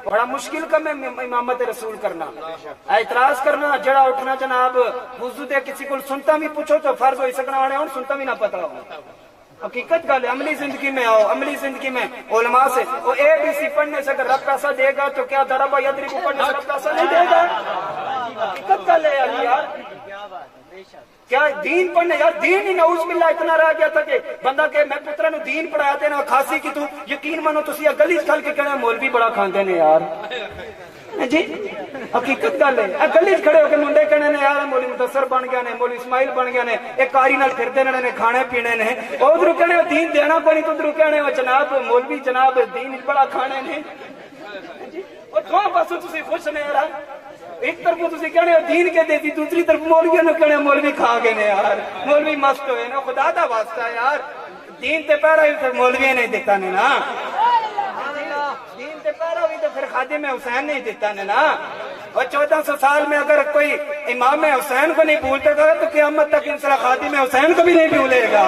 بڑا مشکل کم ہے امامت رسول کرنا، اعتراض کرنا، جڑا اٹھنا جناب وضو دے کسی کو سنتا بھی پوچھو تو فرض ہوئی سکنا والے ہوں، سنتا بھی نہ پتا ہو۔ حقیقت گل ہے، عملی زندگی میں آؤ، عملی زندگی میں علماء سے وہ اے بی سی پڑھنے سے اگر رب پیسہ دے گا تو کیا ضرب یضرب پڑھنے سے رب پیسہ نہیں دے گا؟ حقیقت گل ہے یار، کیا دین پڑھنے یار، دین ہی نعوذ باللہ اتنا رہ گیا تھا کہ بندہ کہ میں پترا نو دین پڑھایا تے نا کھاسی کی تو یقین مانو تسی گلی چل کے کہنا مولوی بڑا کھاندے نے یار جی، حقیقت گل ہے، گلی کھڑے ہو کے منڈے کہنے نے یار مولوی مدثر بن گیا نے، مولوی اسماعیل بن گیا نے، ایک کاری نال پھردے نے کھانے پینے نے، ادھر کہنے دین دینا کوئی تو ادھر کہنے جناب مولوی جناب دین بڑا کھانے نے، اور دونوں پاسوں تسی خوش نے یار، ایک طرف تسی کہنے دین کے دیتی، دوسری طرف مولویوں نے کہنے مولوی کھا گئے نے یار، مولوی مست ہوئے نا، خدا دا واسطہ یار دین تے پہرا ہی پھر مولوی نہیں دیتا نے نا، دین تے پہرا ہوئی تو پھر خادم حسین نہیں دیتا نے نا۔ اور 1400 سال میں اگر کوئی امام حسین کو نہیں بھولتا تھا تو قیامت تک انسان خادم حسین کو بھی نہیں بھولے گا۔